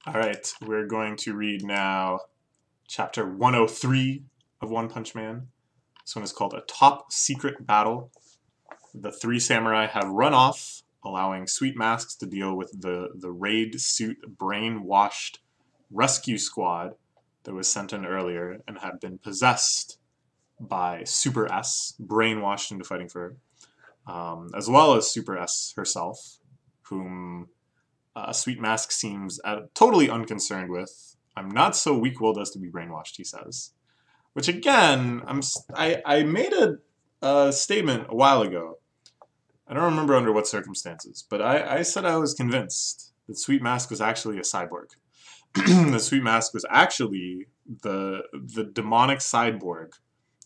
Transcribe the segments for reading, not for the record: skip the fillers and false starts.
Alright, we're going to read now chapter 103 of One Punch Man. This one is called A Top Secret Battle. The three samurai have run off, allowing Sweet Masks to deal with the raid suit brainwashed rescue squad that was sent in earlier and had been possessed by Super S, brainwashed into fighting for her, as well as Super S herself, whom Sweet Mask seems totally unconcerned with. I'm not so weak-willed as to be brainwashed, he says. Which again, I made a statement a while ago. I don't remember under what circumstances, but I said I was convinced that Sweet Mask was actually a cyborg. The Sweet Mask was actually the demonic cyborg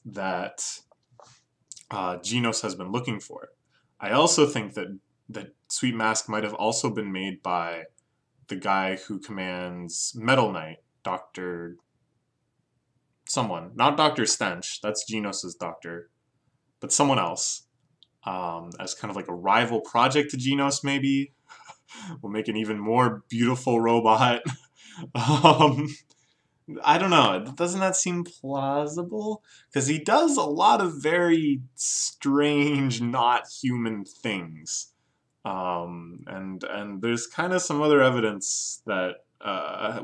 that Genos has been looking for. I also think that Sweet Mask might have also been made by the guy who commands Metal Knight, Dr. someone. Not Dr. Stench, that's Genos' doctor, but someone else. As kind of like a rival project to Genos, maybe. We'll make an even more beautiful robot. I don't know. Doesn't that seem plausible? Because he does a lot of very strange, not human things. And there's kind of some other evidence that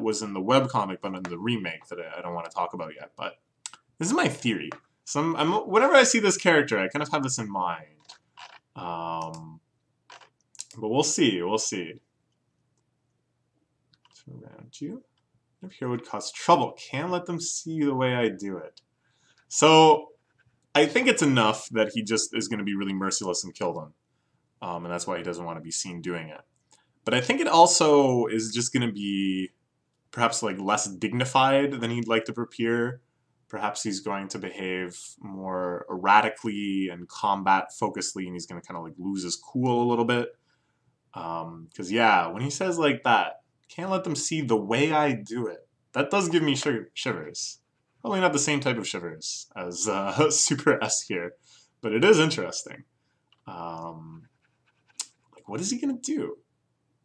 was in the webcomic, but in the remake that I don't want to talk about yet. But this is my theory. Whenever I see this character, I kind of have this in mind. But we'll see. We'll see. Turn around you. If here would cause trouble, can't let them see the way I do it. So I think it's enough that he just is going to be really merciless and kill them. And that's why he doesn't want to be seen doing it. But I think it also is just going to be perhaps like less dignified than he'd like to appear. Perhaps he's going to behave more erratically and combat focusedly, and he's going to kind of like lose his cool a little bit. Because yeah, when he says like that, can't let them see the way I do it, that does give me shivers. Probably not the same type of shivers as Super S here, but it is interesting. Like, what is he gonna do?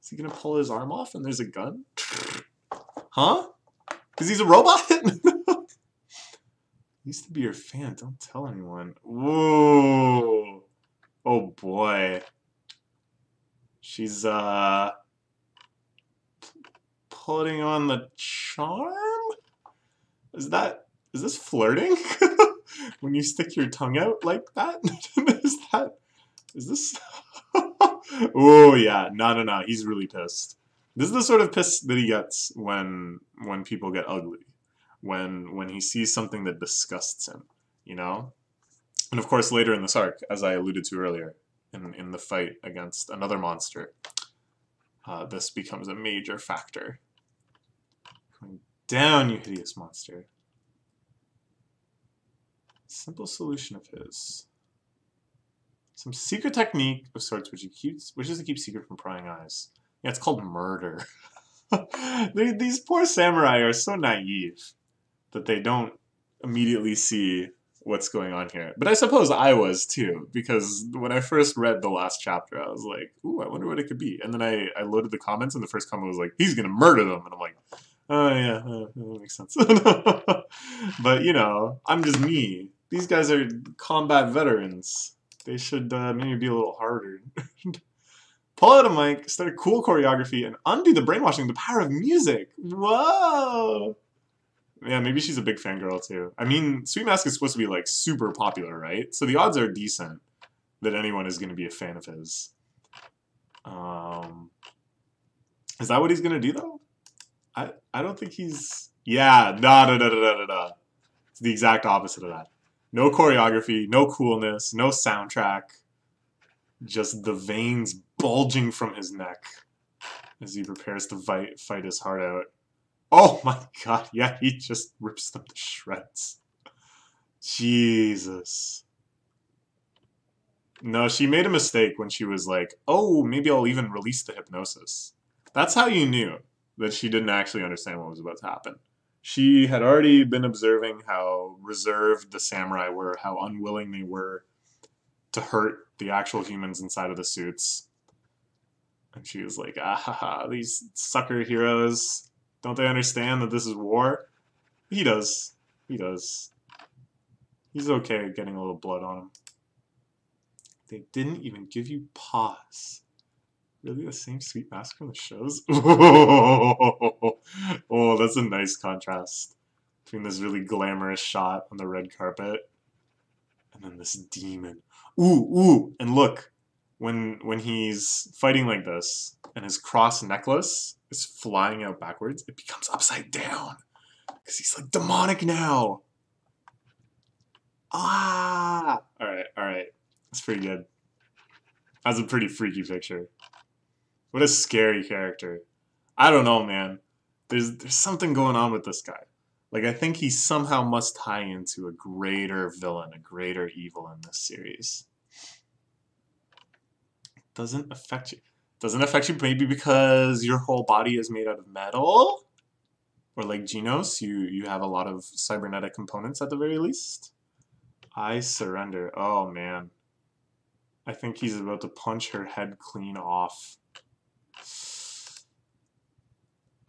Is he gonna pull his arm off and there's a gun? Huh? Because he's a robot? Used to be your fan, don't tell anyone. Whoa. Oh boy. She's putting on the charm? Is this flirting? When you stick your tongue out like that? Is this Oh yeah, no, he's really pissed. This is the sort of piss that he gets when people get ugly. When he sees something that disgusts him, you know? And of course later in this arc, as I alluded to earlier, in the fight against another monster, this becomes a major factor. Going down, you hideous monster. Simple solution of his. Some secret technique of sorts which wishes to keep secret from prying eyes. Yeah, it's called murder. These poor samurai are so naive that they don't immediately see what's going on here. But I suppose I was too, because when I first read the last chapter, I was like, ooh, I wonder what it could be. And then I loaded the comments, and the first comment was like, he's gonna murder them. And I'm like, oh yeah, that makes sense. But, you know, I'm just me. These guys are combat veterans. They should maybe be a little harder. Pull out a mic, start a cool choreography, and undo the brainwashing, the power of music. Whoa! Yeah, maybe she's a big fangirl too. I mean, Sweet Mask is supposed to be like super popular, right? So the odds are decent that anyone is going to be a fan of his. Is that what he's going to do though? I don't think he's... Yeah, no. It's the exact opposite of that. No choreography, no coolness, no soundtrack. Just the veins bulging from his neck as he prepares to fight his heart out. Oh my god, yeah, he just rips them to shreds. Jesus. No, she made a mistake when she was like, oh, maybe I'll even release the hypnosis. That's how you knew that she didn't actually understand what was about to happen. She had already been observing how reserved the samurai were, how unwilling they were to hurt the actual humans inside of the suits. And she was like, ah ha ha, these sucker heroes. Don't they understand that this is war? He does. He does. He's okay getting a little blood on him. They didn't even give you pause. Really the same Sweet Mask from the shows? Oh, that's a nice contrast between this really glamorous shot on the red carpet and then this demon. Ooh, and look, when he's fighting like this and his cross necklace is flying out backwards, it becomes upside down because he's like demonic now. Ah! Alright. That's pretty good. That's a pretty freaky picture. What a scary character. I don't know, man. There's something going on with this guy. Like, I think he somehow must tie into a greater villain, a greater evil in this series. Doesn't affect you. Doesn't affect you maybe because your whole body is made out of metal? Or like Genos, you have a lot of cybernetic components at the very least? I surrender. Oh, man. I think he's about to punch her head clean off.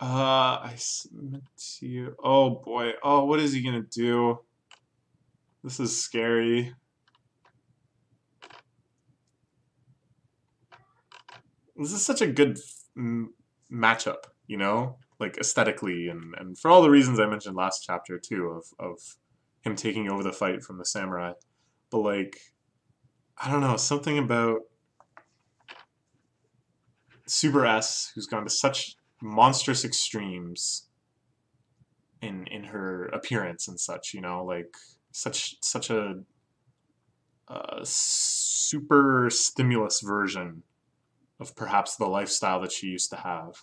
I submit to you. Oh boy. Oh, what is he gonna do? This is scary. This is such a good matchup, you know? Like aesthetically and for all the reasons I mentioned last chapter too of him taking over the fight from the samurai. But like, I don't know, something about Super S, who's gone to such monstrous extremes in her appearance and such, you know, like such a super stimulus version of perhaps the lifestyle that she used to have.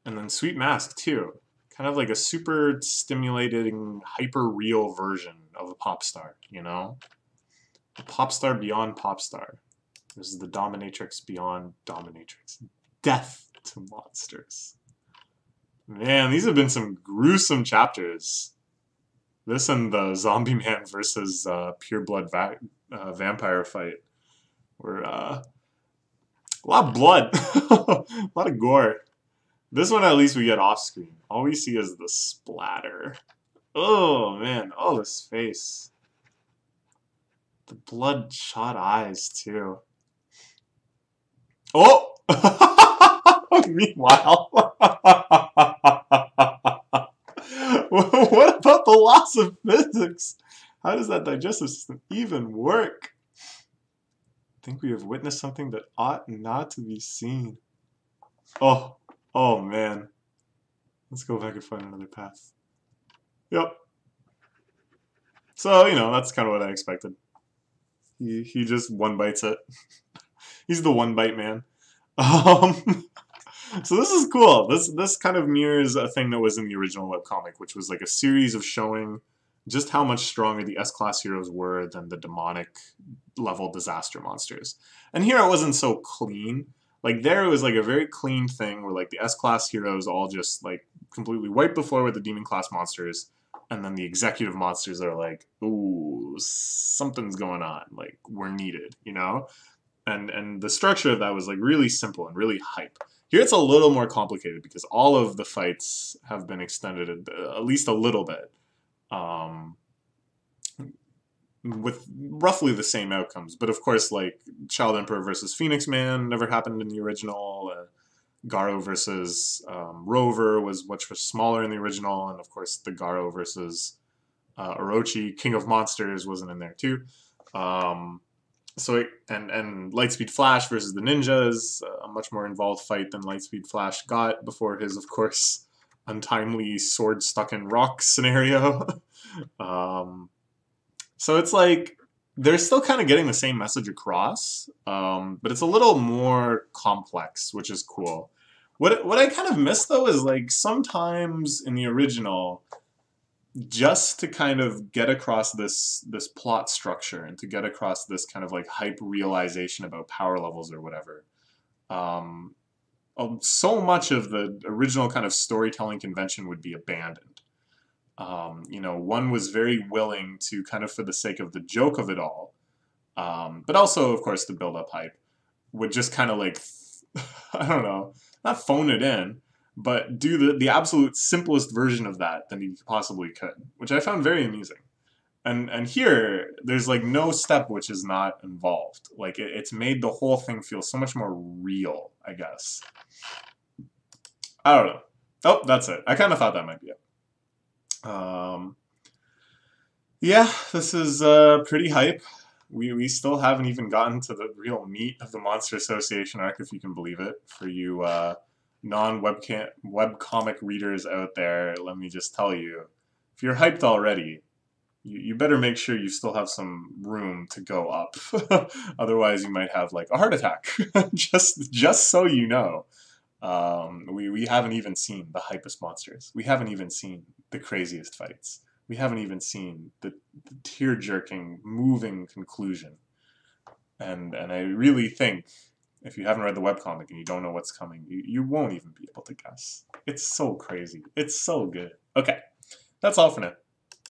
And then Sweet Mask too, kind of like a super stimulating, hyper real version of a pop star, you know, a pop star beyond pop star. This is the dominatrix beyond dominatrix. Death to monsters. Man, these have been some gruesome chapters. This and the Zombie Man versus Pure Blood vampire fight were a lot of blood, a lot of gore. This one at least we get off screen. All we see is the splatter. Oh man, oh this face. The bloodshot eyes too. Oh! Meanwhile, what about the loss of physics? How does that digestive system even work? I think we have witnessed something that ought not to be seen. Oh man. Let's go back and find another path. Yep. So, you know, that's kind of what I expected. He just one bites it. He's the one bite man. So this is cool. This kind of mirrors a thing that was in the original webcomic, which was like a series of showing just how much stronger the S-class heroes were than the demonic level disaster monsters. And here it wasn't so clean. Like there it was like a very clean thing where like the S-class heroes all just like completely wiped the floor with the demon class monsters, and then the executive monsters are like, ooh, something's going on. Like we're needed, you know? And the structure of that was like really simple and really hype. Here it's a little more complicated because all of the fights have been extended at least a little bit, with roughly the same outcomes. But of course, like Child Emperor versus Phoenix Man never happened in the original. Garo versus Rover was much smaller in the original, and of course the Garo versus Orochi, King of Monsters, wasn't in there too. And Lightspeed Flash versus the Ninjas, a much more involved fight than Lightspeed Flash got before his, of course, untimely sword stuck in rock scenario. So it's like they're still kind of getting the same message across, but it's a little more complex, which is cool. What I kind of miss though is like sometimes in the original, just to kind of get across this plot structure and to get across this kind of like hype realization about power levels or whatever, so much of the original kind of storytelling convention would be abandoned. You know, one was very willing to kind of for the sake of the joke of it all, but also of course to build up hype, would just kind of like I don't know, not phone it in, but do the absolute simplest version of that than you possibly could, which I found very amusing. And here, there's like no step which is not involved. Like it's made the whole thing feel so much more real, I guess. I don't know. Oh, that's it. I kind of thought that might be it. Yeah, this is pretty hype. We still haven't even gotten to the real meat of the Monster Association arc, if you can believe it. For you webcomic readers out there, let me just tell you, if you're hyped already, you better make sure you still have some room to go up. Otherwise, you might have like a heart attack. just so you know. We haven't even seen the hypest monsters. We haven't even seen the craziest fights. We haven't even seen the tear-jerking, moving conclusion. And I really think, if you haven't read the webcomic and you don't know what's coming, you won't even be able to guess. It's so crazy. It's so good. Okay, that's all for now.